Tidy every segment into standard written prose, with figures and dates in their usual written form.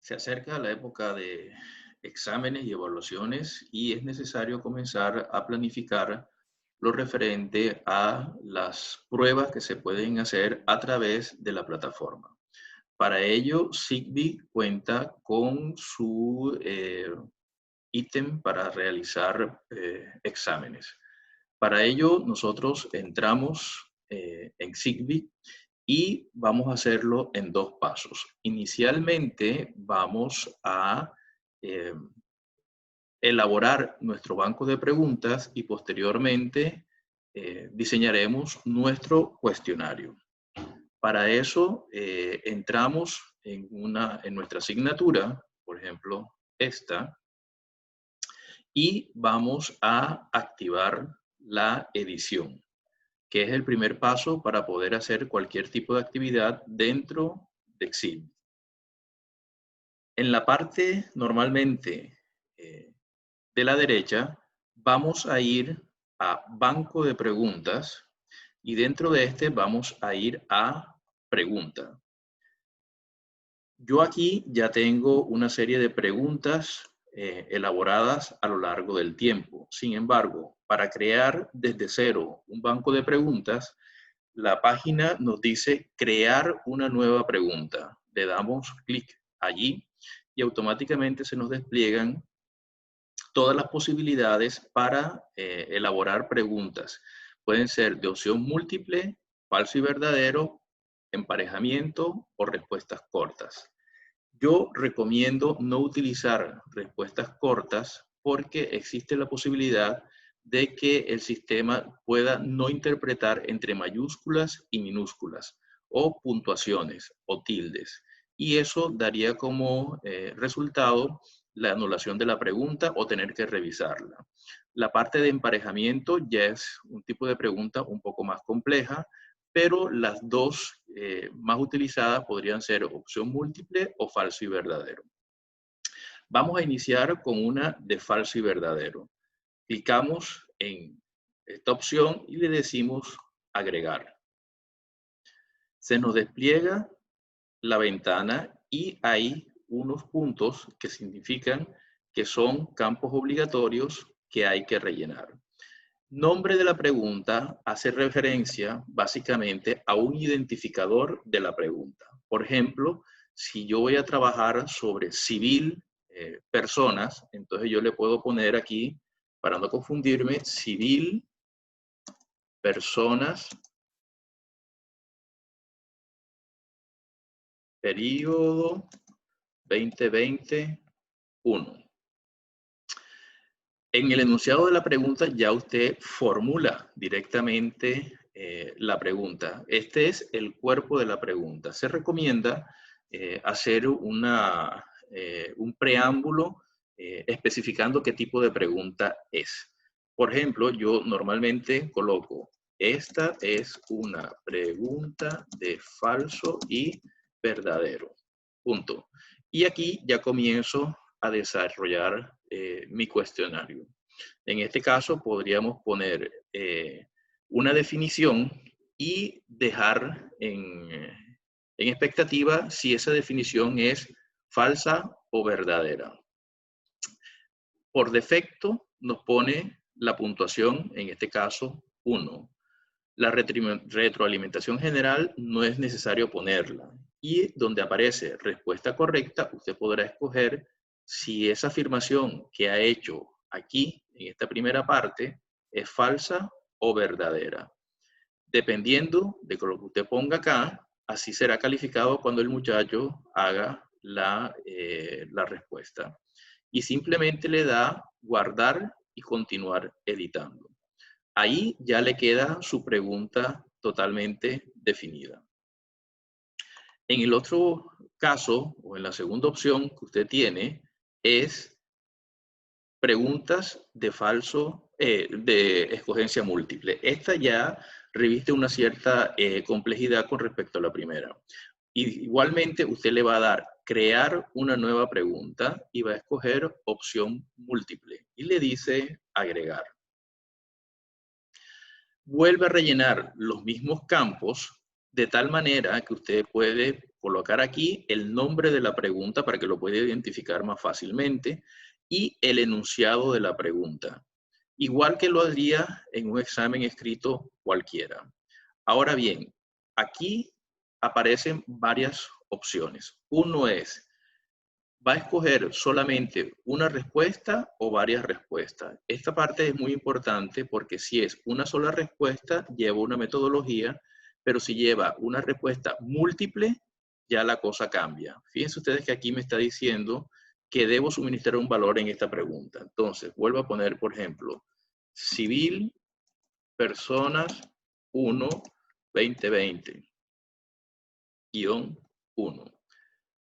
Se acerca la época de exámenes y evaluaciones y es necesario comenzar a planificar lo referente a las pruebas que se pueden hacer a través de la plataforma. Para ello, Sigby cuenta con su ítem para realizar exámenes. Para ello, nosotros entramos en Sigby y vamos a hacerlo en dos pasos. Inicialmente vamos a eh, elaborar nuestro banco de preguntas y posteriormente diseñaremos nuestro cuestionario. Para eso entramos en nuestra asignatura, por ejemplo esta, y vamos a activar la edición, que es el primer paso para poder hacer cualquier tipo de actividad dentro de Excel. En la parte normalmente de la derecha vamos a ir a banco de preguntas y dentro de este vamos a ir a pregunta. Yo aquí ya tengo una serie de preguntas elaboradas a lo largo del tiempo. Sin embargo, para crear desde cero un banco de preguntas, la página nos dice crear una nueva pregunta. Le damos clic allí y automáticamente se nos despliegan todas las posibilidades para elaborar preguntas. Pueden ser de opción múltiple, falso y verdadero, emparejamiento o respuestas cortas. Yo recomiendo no utilizar respuestas cortas porque existe la posibilidad de que el sistema pueda no interpretar entre mayúsculas y minúsculas o puntuaciones o tildes. Y eso daría como resultado la anulación de la pregunta o tener que revisarla. La parte de emparejamiento ya es un tipo de pregunta un poco más compleja, pero las dos más utilizadas podrían ser opción múltiple o falso y verdadero. Vamos a iniciar con una de falso y verdadero. Clicamos en esta opción y le decimos agregar. Se nos despliega la ventana y hay unos puntos que significan que son campos obligatorios que hay que rellenar. Nombre de la pregunta hace referencia básicamente a un identificador de la pregunta. Por ejemplo, si yo voy a trabajar sobre civil, personas, entonces yo le puedo poner aquí, para no confundirme, civil, personas, periodo 2021. En el enunciado de la pregunta ya usted formula directamente la pregunta. Este es el cuerpo de la pregunta. Se recomienda hacer un preámbulo especificando qué tipo de pregunta es. Por ejemplo, yo normalmente coloco, esta es una pregunta de falso y verdadero. Punto. Y aquí ya comienzo a desarrollar mi cuestionario. En este caso podríamos poner una definición y dejar en expectativa si esa definición es falsa o verdadera. Por defecto nos pone la puntuación, en este caso 1. La retroalimentación general no es necesario ponerla. Y donde aparece respuesta correcta, usted podrá escoger si esa afirmación que ha hecho aquí, en esta primera parte, es falsa o verdadera. Dependiendo de lo que usted ponga acá, así será calificado cuando el muchacho haga la respuesta. Y simplemente le da guardar y continuar editando. Ahí ya le queda su pregunta totalmente definida. En el otro caso, o en la segunda opción que usted tiene, es preguntas de de escogencia múltiple. Esta ya reviste una cierta complejidad con respecto a la primera. Y igualmente usted le va a dar crear una nueva pregunta y va a escoger opción múltiple y le dice agregar. Vuelve a rellenar los mismos campos de tal manera que usted puede colocar aquí el nombre de la pregunta para que lo pueda identificar más fácilmente y el enunciado de la pregunta. Igual que lo haría en un examen escrito cualquiera. Ahora bien, aquí aparecen varias opciones. Uno es, ¿va a escoger solamente una respuesta o varias respuestas? Esta parte es muy importante porque si es una sola respuesta, lleva una metodología, pero si lleva una respuesta múltiple, ya la cosa cambia. Fíjense ustedes que aquí me está diciendo que debo suministrar un valor en esta pregunta. Entonces, vuelvo a poner, por ejemplo, civil, personas 1, 2020, guión 1.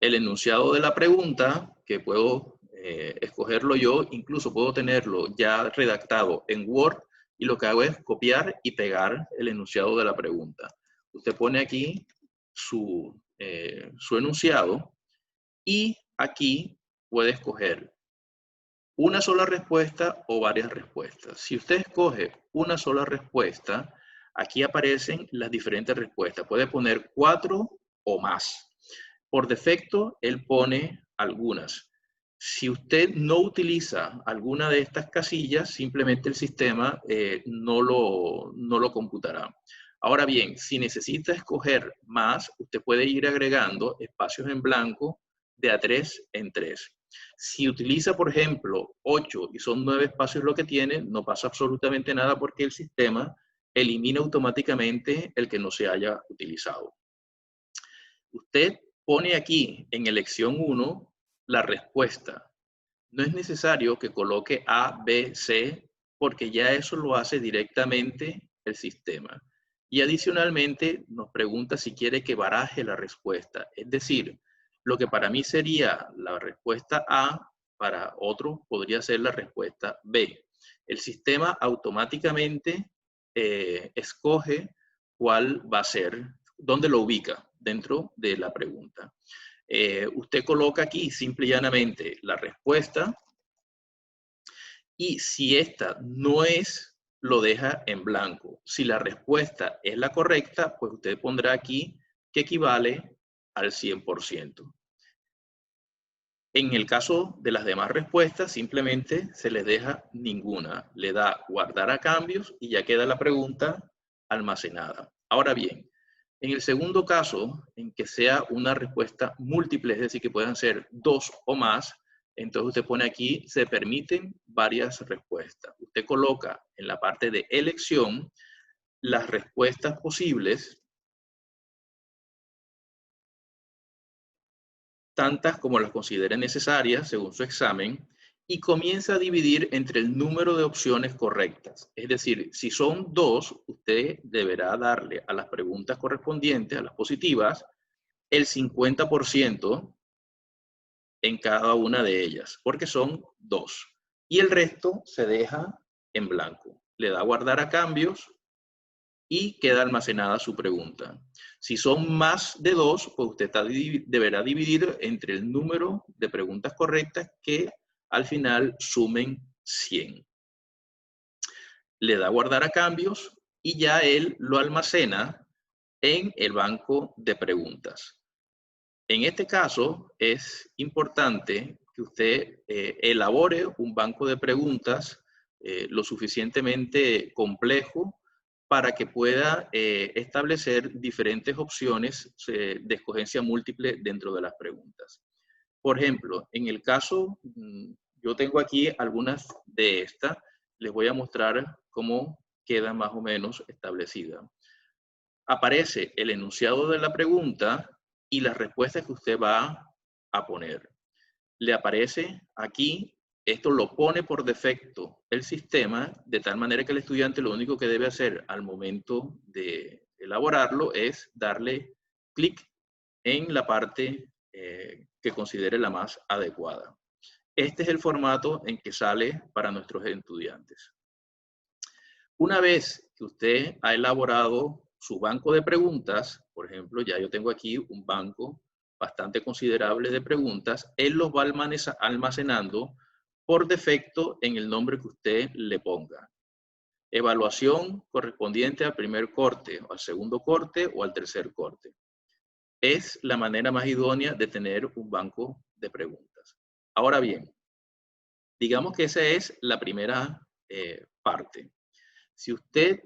El enunciado de la pregunta, que puedo escogerlo yo, incluso puedo tenerlo ya redactado en Word, y lo que hago es copiar y pegar el enunciado de la pregunta. Usted pone aquí su enunciado y aquí puede escoger una sola respuesta o varias respuestas. Si usted escoge una sola respuesta, aquí aparecen las diferentes respuestas. Puede poner 4 o más. Por defecto, él pone algunas. Si usted no utiliza alguna de estas casillas, simplemente el sistema no lo computará. Ahora bien, si necesita escoger más, usted puede ir agregando espacios en blanco de a 3 en 3. Si utiliza, por ejemplo, 8 y son 9 espacios lo que tiene, no pasa absolutamente nada porque el sistema elimina automáticamente el que no se haya utilizado. Usted pone aquí en elección 1 la respuesta. No es necesario que coloque A, B, C, porque ya eso lo hace directamente el sistema. Y adicionalmente nos pregunta si quiere que baraje la respuesta. Es decir, lo que para mí sería la respuesta A, para otro podría ser la respuesta B. El sistema automáticamente escoge cuál va a ser, dónde lo ubica dentro de la pregunta. Usted coloca aquí simple y llanamente la respuesta y si esta no es, lo deja en blanco. Si la respuesta es la correcta, pues usted pondrá aquí que equivale al 100%. En el caso de las demás respuestas, simplemente se les deja ninguna. Le da guardar a cambios y ya queda la pregunta almacenada. Ahora bien, en el segundo caso, en que sea una respuesta múltiple, es decir, que puedan ser 2 o más, entonces usted pone aquí, se permiten varias respuestas. Usted coloca en la parte de elección las respuestas posibles, tantas como las considere necesarias según su examen, y comienza a dividir entre el número de opciones correctas. Es decir, si son 2, usted deberá darle a las preguntas correspondientes, a las positivas, el 50% en cada una de ellas, porque son 2. Y el resto se deja en blanco. Le da a guardar a cambios y queda almacenada su pregunta. Si son más de 2, pues usted deberá dividir entre el número de preguntas correctas que al final sumen 100. Le da a guardar a cambios y ya él lo almacena en el banco de preguntas. En este caso, es importante que usted elabore un banco de preguntas lo suficientemente complejo para que pueda establecer diferentes opciones de escogencia múltiple dentro de las preguntas. Por ejemplo, en el caso, yo tengo aquí algunas de estas, les voy a mostrar cómo queda más o menos establecida. Aparece el enunciado de la pregunta y las respuestas que usted va a poner. Le aparece aquí, esto lo pone por defecto el sistema, de tal manera que el estudiante lo único que debe hacer al momento de elaborarlo es darle clic en la parte que considere la más adecuada. Este es el formato en que sale para nuestros estudiantes. Una vez que usted ha elaborado su banco de preguntas, por ejemplo, ya yo tengo aquí un banco bastante considerable de preguntas, él los va almacenando por defecto en el nombre que usted le ponga. Evaluación correspondiente al primer corte, o al segundo corte o al tercer corte. es la manera más idónea de tener un banco de preguntas. Ahora bien, digamos que esa es la primera parte. Si usted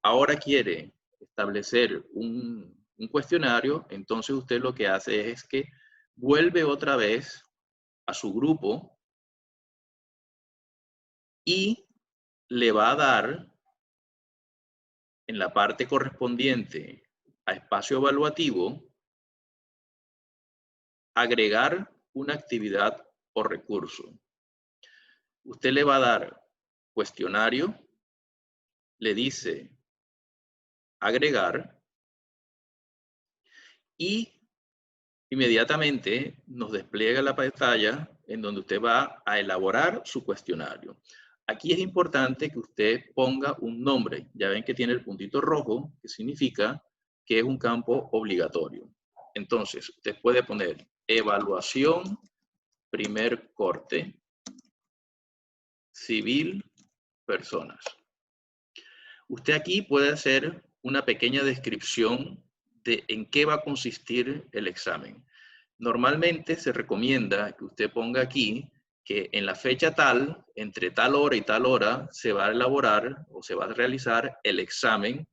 ahora quiere establecer un cuestionario, entonces usted lo que hace es que vuelve otra vez a su grupo y le va a dar en la parte correspondiente a espacio evaluativo, agregar una actividad o recurso. Usted le va a dar cuestionario, le dice agregar y inmediatamente nos despliega la pantalla en donde usted va a elaborar su cuestionario. Aquí es importante que usted ponga un nombre. Ya ven que tiene el puntito rojo, que significa que es un campo obligatorio. Entonces, usted puede poner evaluación, primer corte, civil, personas. Usted aquí puede hacer una pequeña descripción de en qué va a consistir el examen. Normalmente se recomienda que usted ponga aquí que en la fecha tal, entre tal hora y tal hora, se va a elaborar o se va a realizar el examen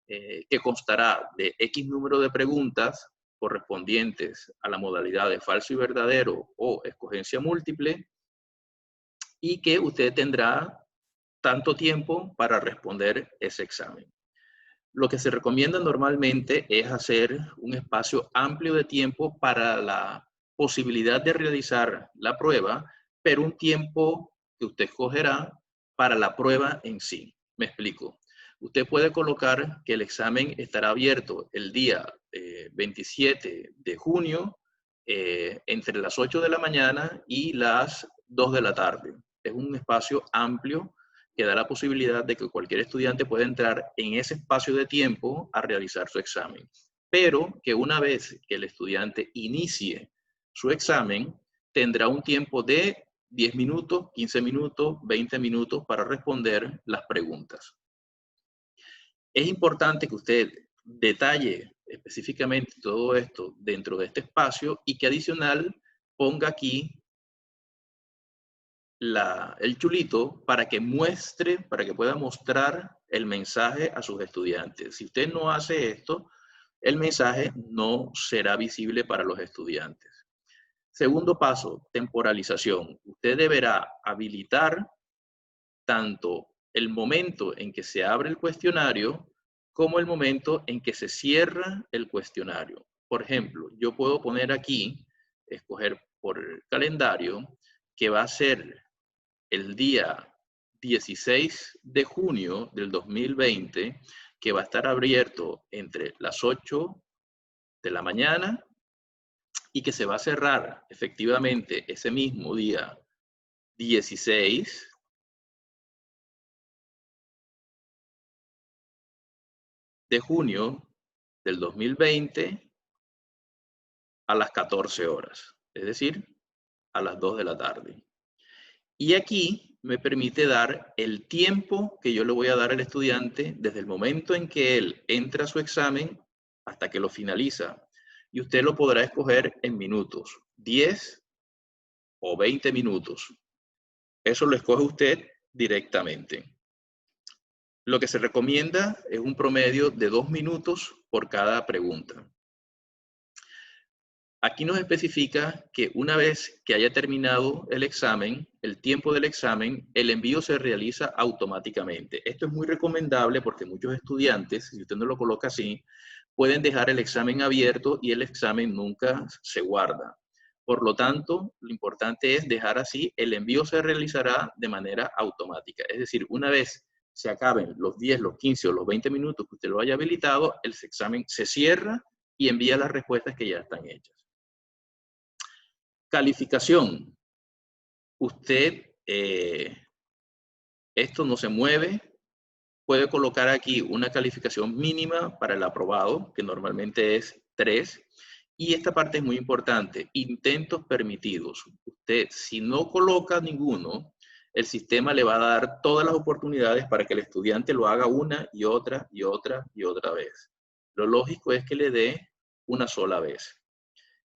que constará de X número de preguntas correspondientes a la modalidad de falso y verdadero o escogencia múltiple y que usted tendrá tanto tiempo para responder ese examen. Lo que se recomienda normalmente es hacer un espacio amplio de tiempo para la posibilidad de realizar la prueba, pero un tiempo que usted escogerá para la prueba en sí. Me explico. Usted puede colocar que el examen estará abierto el día 27 de junio entre las 8 de la mañana y las 2 de la tarde. Es un espacio amplio que da la posibilidad de que cualquier estudiante pueda entrar en ese espacio de tiempo a realizar su examen. Pero que una vez que el estudiante inicie su examen, tendrá un tiempo de 10 minutos, 15 minutos, 20 minutos para responder las preguntas. Es importante que usted detalle específicamente todo esto dentro de este espacio y que adicional ponga aquí el chulito para que muestre, para que pueda mostrar el mensaje a sus estudiantes. Si usted no hace esto, el mensaje no será visible para los estudiantes. Segundo paso, temporalización. Usted deberá habilitar tanto el momento en que se abre el cuestionario como el momento en que se cierra el cuestionario. Por ejemplo, yo puedo poner aquí, escoger por el calendario, que va a ser el día 16 de junio del 2020, que va a estar abierto entre las 8 de la mañana y que se va a cerrar efectivamente ese mismo día 16 de junio del 2020 a las 14 horas, es decir, a las 2 de la tarde. Y aquí me permite dar el tiempo que yo le voy a dar al estudiante desde el momento en que él entra a su examen hasta que lo finaliza. Y usted lo podrá escoger en minutos, 10 o 20 minutos. Eso lo escoge usted directamente. Lo que se recomienda es un promedio de 2 minutos por cada pregunta. Aquí nos especifica que una vez que haya terminado el examen, el tiempo del examen, el envío se realiza automáticamente. Esto es muy recomendable porque muchos estudiantes, si usted no lo coloca así, pueden dejar el examen abierto y el examen nunca se guarda. Por lo tanto, lo importante es dejar así, el envío se realizará de manera automática. Es decir, una vez se acaben los 10, los 15 o los 20 minutos que usted lo haya habilitado, el examen se cierra y envía las respuestas que ya están hechas. Calificación. Usted, esto no se mueve. Puede colocar aquí una calificación mínima para el aprobado, que normalmente es 3. Y esta parte es muy importante. Intentos permitidos. Usted, si no coloca ninguno, el sistema le va a dar todas las oportunidades para que el estudiante lo haga una y otra y otra y otra vez. Lo lógico es que le dé una sola vez.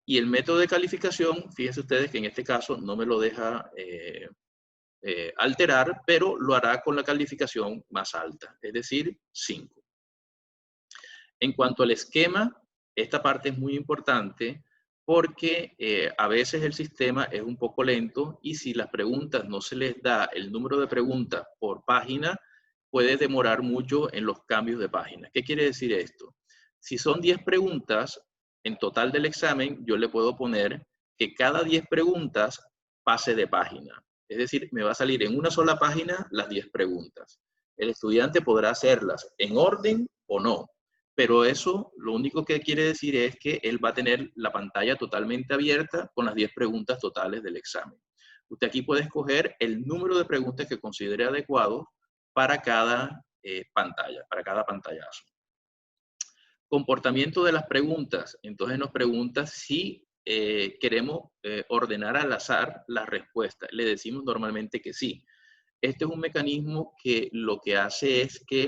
Y el método de calificación, fíjense ustedes que en este caso no me lo deja alterar, pero lo hará con la calificación más alta, es decir, 5. En cuanto al esquema, esta parte es muy importante porque a veces el sistema es un poco lento y si las preguntas no se les da el número de preguntas por página, puede demorar mucho en los cambios de página. ¿Qué quiere decir esto? Si son 10 preguntas en total del examen, yo le puedo poner que cada 10 preguntas pase de página. Es decir, me va a salir en una sola página las 10 preguntas. El estudiante podrá hacerlas en orden o no. Pero eso lo único que quiere decir es que él va a tener la pantalla totalmente abierta con las 10 preguntas totales del examen. Usted aquí puede escoger el número de preguntas que considere adecuado para cada pantalla, para cada pantallazo. Comportamiento de las preguntas. Entonces nos pregunta si queremos ordenar al azar las respuestas. Le decimos normalmente que sí. Este es un mecanismo que lo que hace es que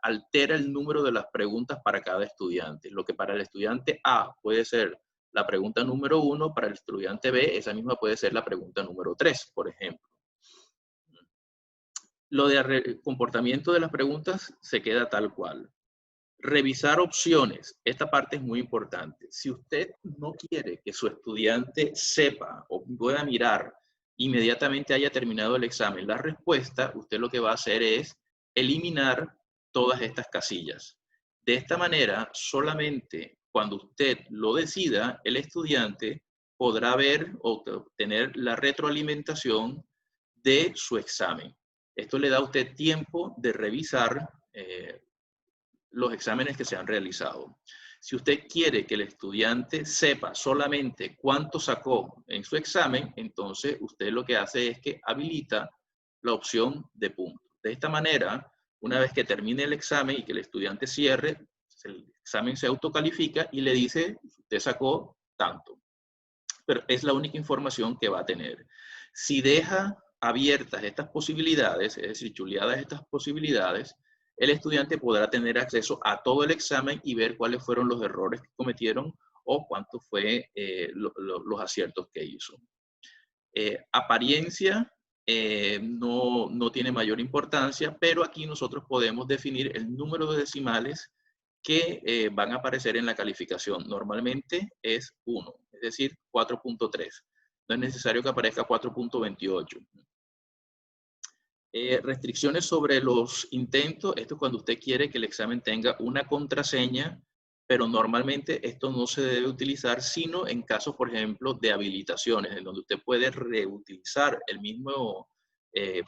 altera el número de las preguntas para cada estudiante. Lo que para el estudiante A puede ser la pregunta número 1, para el estudiante B esa misma puede ser la pregunta número 3, por ejemplo. Lo de comportamiento de las preguntas se queda tal cual. Revisar opciones. Esta parte es muy importante. Si usted no quiere que su estudiante sepa o pueda mirar inmediatamente haya terminado el examen la respuesta, usted lo que va a hacer es eliminar todas estas casillas. De esta manera, solamente cuando usted lo decida, el estudiante podrá ver o obtener la retroalimentación de su examen. Esto le da a usted tiempo de revisar los exámenes que se han realizado. Si usted quiere que el estudiante sepa solamente cuánto sacó en su examen, entonces usted lo que hace es que habilita la opción de puntos. De esta manera, una vez que termine el examen y que el estudiante cierre, el examen se autocalifica y le dice, usted sacó tanto. Pero es la única información que va a tener. Si deja abiertas estas posibilidades, es decir, chuleadas estas posibilidades, el estudiante podrá tener acceso a todo el examen y ver cuáles fueron los errores que cometieron o cuánto fue los aciertos que hizo. Apariencia no tiene mayor importancia, pero aquí nosotros podemos definir el número de decimales que van a aparecer en la calificación. Normalmente es 1, es decir, 4.3. No es necesario que aparezca 4.28. Restricciones sobre los intentos. Esto es cuando usted quiere que el examen tenga una contraseña, pero normalmente esto no se debe utilizar sino en casos, por ejemplo, de habilitaciones, en donde usted puede reutilizar el mismo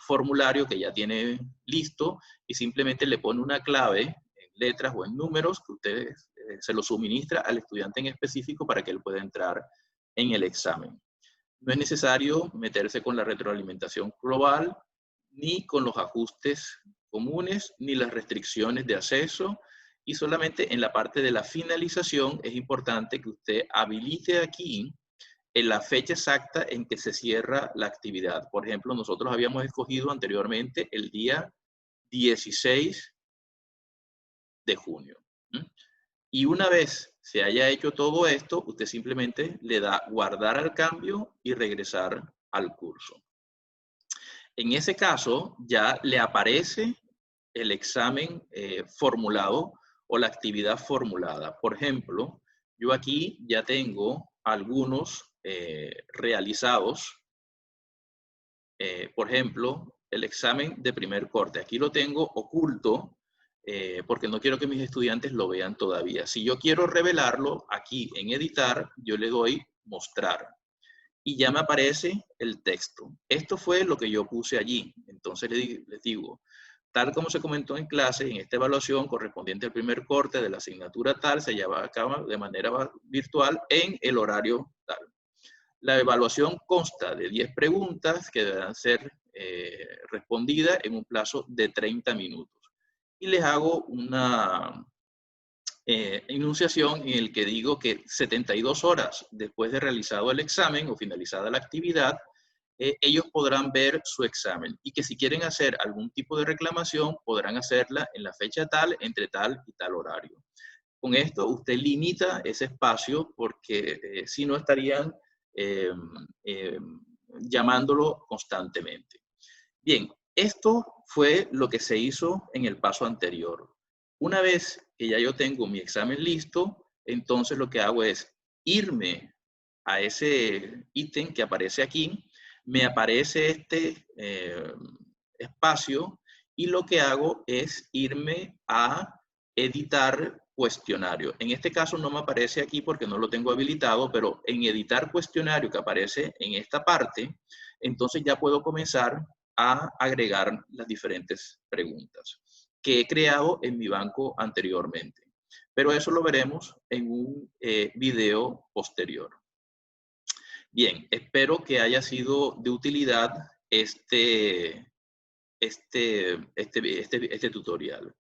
formulario que ya tiene listo y simplemente le pone una clave en letras o en números que usted se lo suministra al estudiante en específico para que él pueda entrar en el examen. No es necesario meterse con la retroalimentación global, ni con los ajustes comunes, ni las restricciones de acceso, y solamente en la parte de la finalización es importante que usted habilite aquí en la fecha exacta en que se cierra la actividad. Por ejemplo, nosotros habíamos escogido anteriormente el día 16 de junio. Y una vez se haya hecho todo esto, usted simplemente le da guardar al cambio y regresar al curso. En ese caso, ya le aparece el examen formulado o la actividad formulada. Por ejemplo, yo aquí ya tengo algunos realizados. Por ejemplo, el examen de primer corte. Aquí lo tengo oculto porque no quiero que mis estudiantes lo vean todavía. Si yo quiero revelarlo, aquí en editar, yo le doy mostrar. Y ya me aparece el texto. Esto fue lo que yo puse allí. Entonces les digo, tal como se comentó en clase, en esta evaluación correspondiente al primer corte de la asignatura tal, se lleva a cabo de manera virtual en el horario tal. La evaluación consta de 10 preguntas que deberán ser respondidas en un plazo de 30 minutos. Y les hago una enunciación en el que digo que 72 horas después de realizado el examen o finalizada la actividad, ellos podrán ver su examen y que si quieren hacer algún tipo de reclamación podrán hacerla en la fecha tal, entre tal y tal horario. Con esto usted limita ese espacio porque si no estarían llamándolo constantemente. Bien, esto fue lo que se hizo en el paso anterior. Una vez que ya yo tengo mi examen listo, entonces lo que hago es irme a ese ítem que aparece aquí, me aparece este espacio y lo que hago es irme a editar cuestionario. En este caso no me aparece aquí porque no lo tengo habilitado, pero en editar cuestionario que aparece en esta parte, entonces ya puedo comenzar a agregar las diferentes preguntas que he creado en mi banco anteriormente. Pero eso lo veremos en un video posterior. Bien, espero que haya sido de utilidad este tutorial.